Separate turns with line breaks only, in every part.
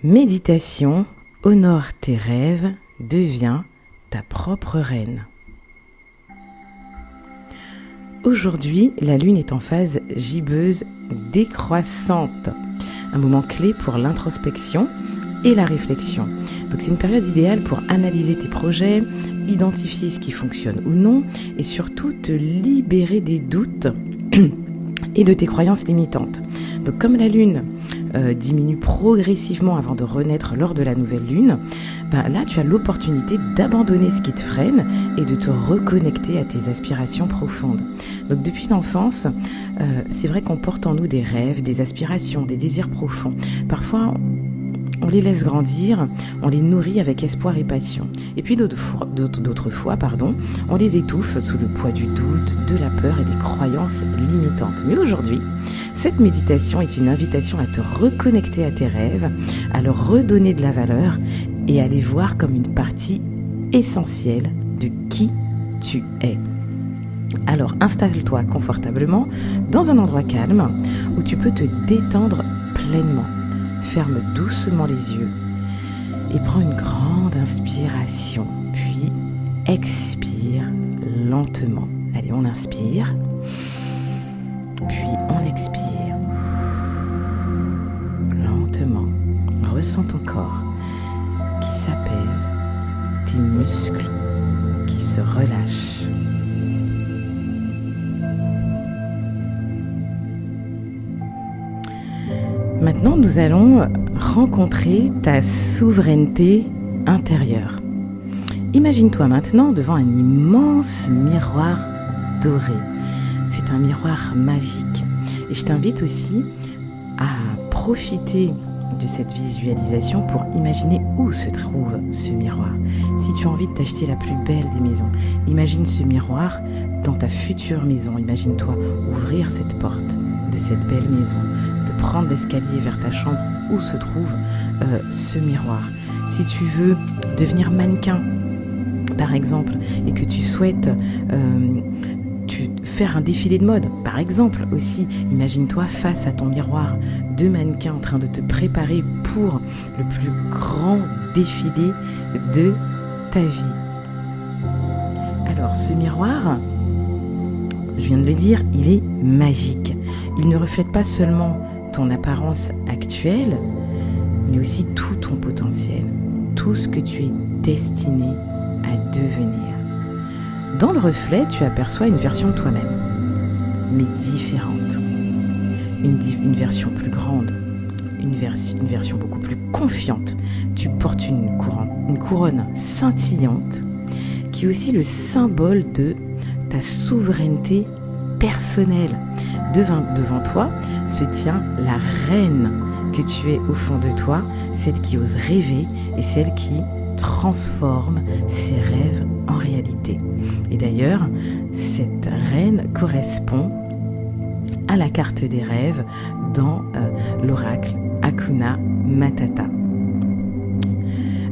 Méditation, honore tes rêves, deviens ta propre reine. Aujourd'hui, la lune est en phase gibbeuse décroissante, un moment clé pour l'introspection et la réflexion. Donc c'est une période idéale pour analyser tes projets, identifier ce qui fonctionne ou non et surtout te libérer des doutes et de tes croyances limitantes. Donc comme la lune diminue progressivement avant de renaître lors de la nouvelle lune, là tu as l'opportunité d'abandonner ce qui te freine et de te reconnecter à tes aspirations profondes. Donc depuis l'enfance, c'est vrai qu'on porte en nous des rêves, des aspirations, des désirs profonds. Parfois, on les laisse grandir, on les nourrit avec espoir et passion. Et puis d'autres fois, on les étouffe sous le poids du doute, de la peur et des croyances limitantes. Mais aujourd'hui, cette méditation est une invitation à te reconnecter à tes rêves, à leur redonner de la valeur et à les voir comme une partie essentielle de qui tu es. Alors installe-toi confortablement dans un endroit calme où tu peux te détendre pleinement. Ferme doucement les yeux et prends une grande inspiration, puis expire lentement. Allez, on inspire, puis on expire. Lentement, ressens ton corps qui s'apaise, tes muscles qui se relâchent. Maintenant, nous allons rencontrer ta souveraineté intérieure. Imagine-toi maintenant devant un immense miroir doré. C'est un miroir magique. Et je t'invite aussi à profiter de cette visualisation pour imaginer où se trouve ce miroir. Si tu as envie de t'acheter la plus belle des maisons, imagine ce miroir dans ta future maison. Imagine-toi ouvrir cette porte de cette belle maison, de prendre l'escalier vers ta chambre où se trouve ce miroir. Si tu veux devenir mannequin, par exemple, et que tu souhaites faire un défilé de mode, par exemple aussi, imagine-toi face à ton miroir de mannequin en train de te préparer pour le plus grand défilé de ta vie. Alors ce miroir, je viens de le dire, il est magique. Il ne reflète pas seulement ton apparence actuelle, mais aussi tout ton potentiel, tout ce que tu es destiné à devenir. Dans le reflet, tu aperçois une version de toi-même, mais différente. Une version plus grande, une version beaucoup plus confiante. Tu portes une couronne scintillante qui est aussi le symbole de ta souveraineté personnelle. Devant toi se tient la reine que tu es au fond de toi, celle qui ose rêver et celle qui transforme ses rêves en réalité. Et d'ailleurs, cette reine correspond à la carte des rêves dans l'oracle Hakuna Matata.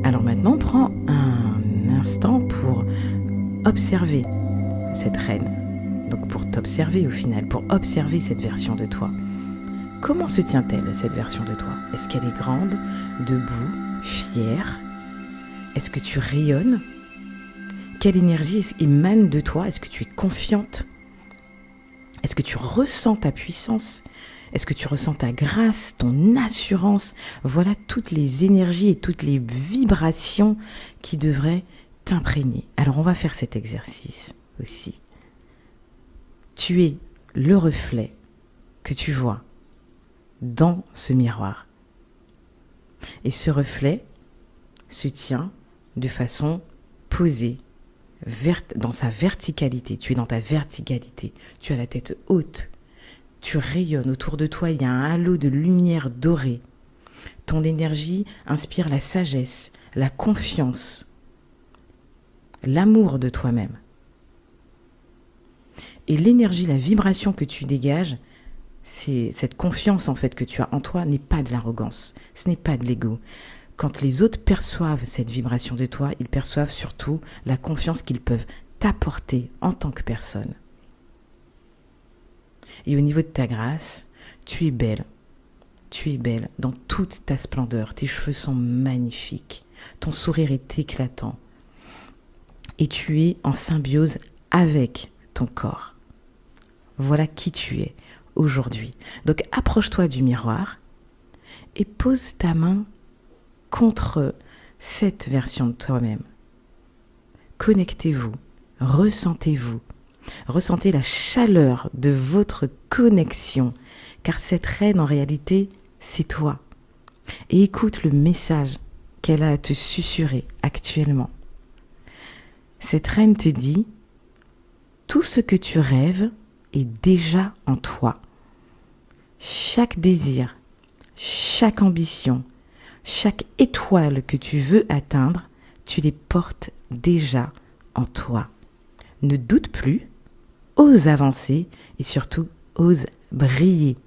Alors maintenant, prends un instant pour observer cette reine. Donc pour t'observer au final, pour observer cette version de toi. Comment se tient-elle, cette version de toi? Est-ce qu'elle est grande, debout, fière? Est-ce que tu rayonnes? Quelle énergie émane de toi? Est-ce que tu es confiante? Est-ce que tu ressens ta puissance? Est-ce que tu ressens ta grâce, ton assurance? Voilà toutes les énergies et toutes les vibrations qui devraient t'imprégner. Alors on va faire cet exercice aussi. Tu es le reflet que tu vois dans ce miroir. Et ce reflet se tient de façon posée, dans sa verticalité. Tu es dans ta verticalité. Tu as la tête haute. Tu rayonnes. Autour de toi, il y a un halo de lumière dorée. Ton énergie inspire la sagesse, la confiance, l'amour de toi-même. Et l'énergie, la vibration que tu dégages, c'est cette confiance en fait que tu as en toi, n'est pas de l'arrogance, ce n'est pas de l'ego. Quand les autres perçoivent cette vibration de toi, ils perçoivent surtout la confiance qu'ils peuvent t'apporter en tant que personne. Et au niveau de ta grâce, tu es belle, tu tu es belle dans toute ta splendeur. Tes cheveux sont magnifiques. Ton sourire est éclatant. Et tu es en symbiose avec ton corps. Voilà qui tu es aujourd'hui. Donc approche-toi du miroir et pose ta main contre cette version de toi-même. Connectez-vous, ressentez-vous. Ressentez la chaleur de votre connexion, car cette reine en réalité, c'est toi. Et écoute le message qu'elle a à te susurrer actuellement. Cette reine te dit, tout ce que tu rêves est déjà en toi. Chaque désir, chaque ambition, chaque étoile que tu veux atteindre, tu les portes déjà en toi. Ne doute plus, ose avancer et surtout ose briller.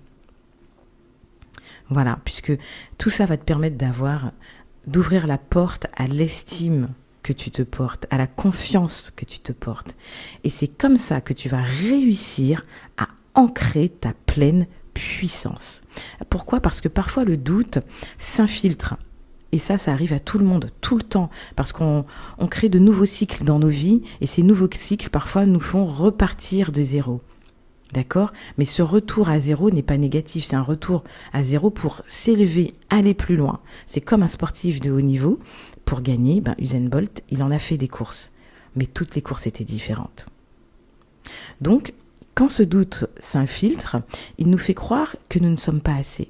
Voilà, puisque tout ça va te permettre d'ouvrir la porte à l'estime que tu te portes, à la confiance que tu te portes. Et c'est comme ça que tu vas réussir à ancrer ta pleine puissance. Pourquoi ? Parce que parfois le doute s'infiltre. Et ça arrive à tout le monde, tout le temps, parce qu'on crée de nouveaux cycles dans nos vies, et ces nouveaux cycles, parfois, nous font repartir de zéro. D'accord ? Mais ce retour à zéro n'est pas négatif, c'est un retour à zéro pour s'élever, aller plus loin. C'est comme un sportif de haut niveau. Pour gagner, Usain Bolt, il en a fait des courses, mais toutes les courses étaient différentes. Donc, quand ce doute s'infiltre, il nous fait croire que nous ne sommes pas assez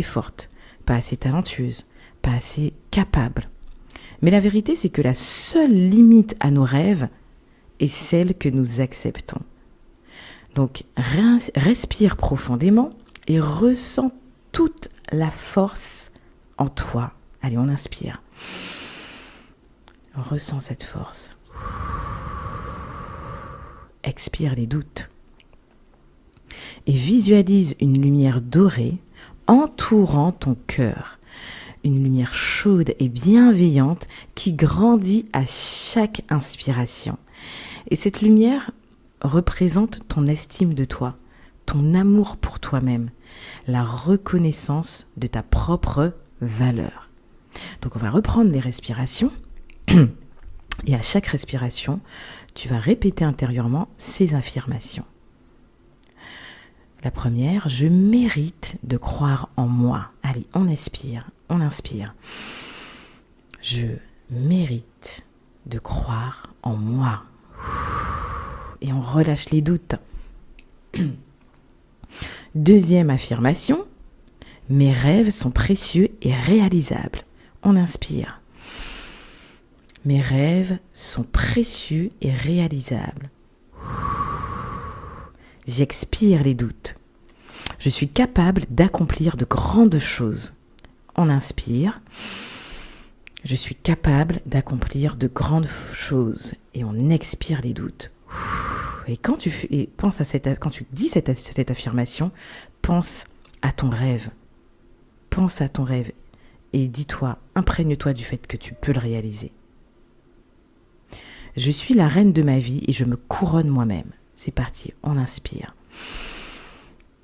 fortes, pas assez talentueuses, pas assez capables. Mais la vérité, c'est que la seule limite à nos rêves est celle que nous acceptons. Donc, respire profondément et ressens toute la force en toi. Allez, on inspire. Ressens cette force. Expire les doutes. Et visualise une lumière dorée entourant ton cœur. Une lumière chaude et bienveillante qui grandit à chaque inspiration. Et cette lumière représente ton estime de toi, ton amour pour toi-même, la reconnaissance de ta propre valeur. Donc on va reprendre les respirations et à chaque respiration, tu vas répéter intérieurement ces affirmations. La première, je mérite de croire en moi. Allez, on inspire. Je mérite de croire en moi. Et on relâche les doutes. Deuxième affirmation, mes rêves sont précieux et réalisables. On inspire. Mes rêves sont précieux et réalisables. J'expire les doutes. Je suis capable d'accomplir de grandes choses. On inspire. Je suis capable d'accomplir de grandes choses. Et on expire les doutes. Et quand tu dis cette affirmation, pense à ton rêve. Pense à ton rêve. Et dis-toi, imprègne-toi du fait que tu peux le réaliser. Je suis la reine de ma vie et je me couronne moi-même. C'est parti, on inspire.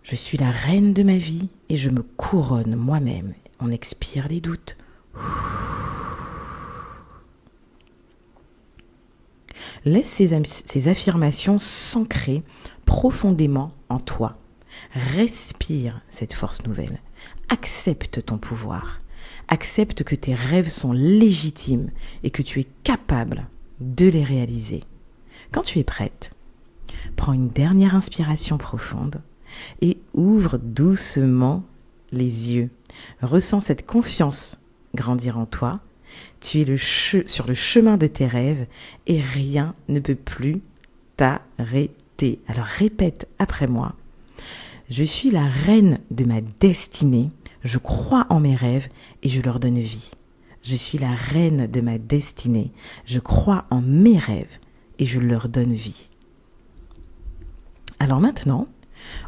Je suis la reine de ma vie et je me couronne moi-même. On expire les doutes. Laisse ces affirmations s'ancrer profondément en toi. Respire cette force nouvelle. Accepte ton pouvoir. Accepte que tes rêves sont légitimes et que tu es capable de les réaliser. Quand tu es prête, prends une dernière inspiration profonde et ouvre doucement les yeux. Ressens cette confiance grandir en toi. Tu es sur le chemin de tes rêves et rien ne peut plus t'arrêter. Alors répète après moi. Je suis la reine de ma destinée. Je crois en mes rêves et je leur donne vie. Je suis la reine de ma destinée. Je crois en mes rêves et je leur donne vie. Alors maintenant,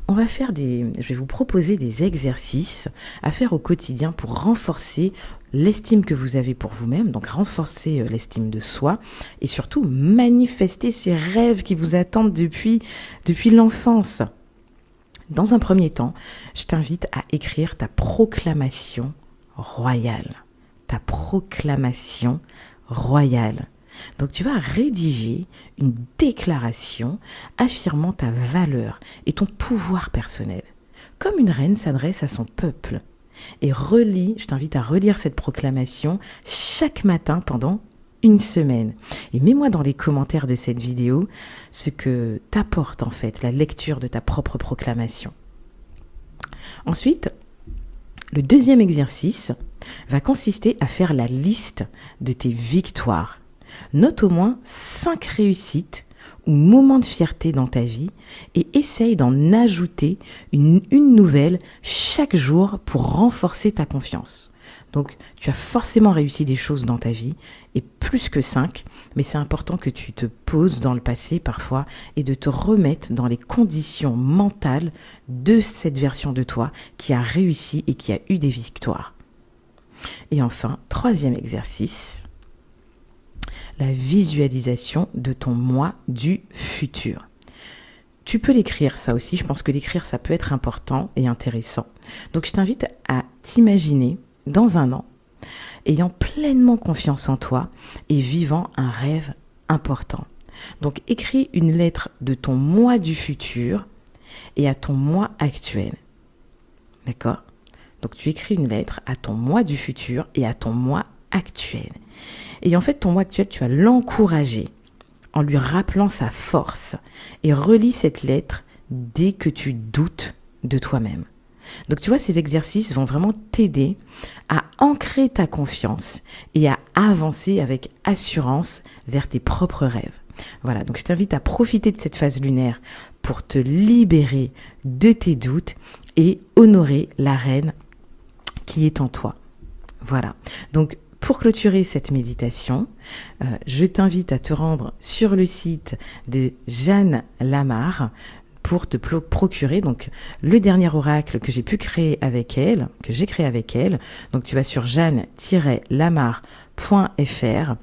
je vais vous proposer des exercices à faire au quotidien pour renforcer l'estime que vous avez pour vous-même, donc renforcer l'estime de soi et surtout manifester ces rêves qui vous attendent depuis l'enfance. Dans un premier temps, je t'invite à écrire ta proclamation royale. Ta proclamation royale. Donc tu vas rédiger une déclaration affirmant ta valeur et ton pouvoir personnel. Comme une reine s'adresse à son peuple. Et je t'invite à relire cette proclamation chaque matin pendant une semaine. Et mets-moi dans les commentaires de cette vidéo ce que t'apporte en fait la lecture de ta propre proclamation. Ensuite, le deuxième exercice va consister à faire la liste de tes victoires. Note au moins 5 réussites ou moments de fierté dans ta vie et essaye d'en ajouter une nouvelle chaque jour pour renforcer ta confiance. Donc, tu as forcément réussi des choses dans ta vie, et plus que 5, mais c'est important que tu te poses dans le passé parfois et de te remettre dans les conditions mentales de cette version de toi qui a réussi et qui a eu des victoires. Et enfin, troisième exercice, la visualisation de ton moi du futur. Tu peux l'écrire, ça aussi, je pense que l'écrire, ça peut être important et intéressant. Donc, je t'invite à t'imaginer dans un an, ayant pleinement confiance en toi et vivant un rêve important. Donc, écris une lettre de ton moi du futur et à ton moi actuel. D'accord ? Donc, tu écris une lettre à ton moi du futur et à ton moi actuel. Et en fait, ton moi actuel, tu vas l'encourager en lui rappelant sa force et relis cette lettre dès que tu doutes de toi-même. Donc tu vois, ces exercices vont vraiment t'aider à ancrer ta confiance et à avancer avec assurance vers tes propres rêves. Voilà, donc je t'invite à profiter de cette phase lunaire pour te libérer de tes doutes et honorer la reine qui est en toi. Voilà, donc pour clôturer cette méditation, je t'invite à te rendre sur le site de Jeanne Lamar pour te procurer donc le dernier oracle que j'ai créé avec elle. Donc tu vas sur jeanne-lamar.fr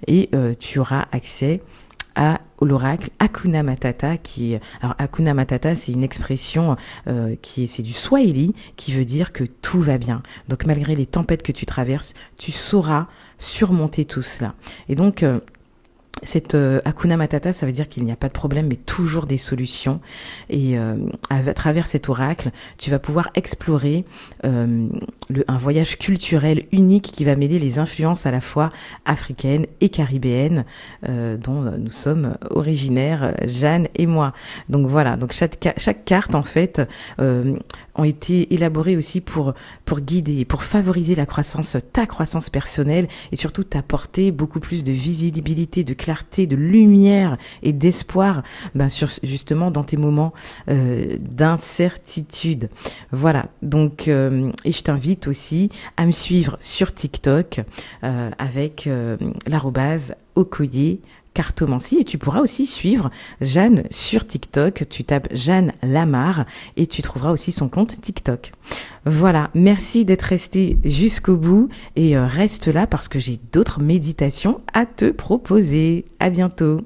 et tu auras accès à l'oracle Hakuna Matata alors Hakuna Matata, c'est une expression c'est du Swahili qui veut dire que tout va bien. Donc malgré les tempêtes que tu traverses, tu sauras surmonter tout cela. Et donc cette Hakuna Matata, ça veut dire qu'il n'y a pas de problème, mais toujours des solutions. Et à travers cet oracle, tu vas pouvoir explorer un voyage culturel unique qui va mêler les influences à la fois africaines et caribéennes dont nous sommes originaires, Jeanne et moi. Donc voilà, donc chaque carte en fait ont été élaborées aussi pour guider, pour favoriser ta croissance personnelle et surtout t'apporter beaucoup plus de visibilité, de clarté, de lumière et d'espoir justement dans tes moments d'incertitude. Voilà, donc et je t'invite aussi à me suivre sur TikTok avec l'arrobase Okoye Cartomancie, et tu pourras aussi suivre Jeanne sur TikTok. Tu tapes Jeanne Lamar et tu trouveras aussi son compte TikTok. Voilà, merci d'être resté jusqu'au bout et reste là parce que j'ai d'autres méditations à te proposer. À bientôt.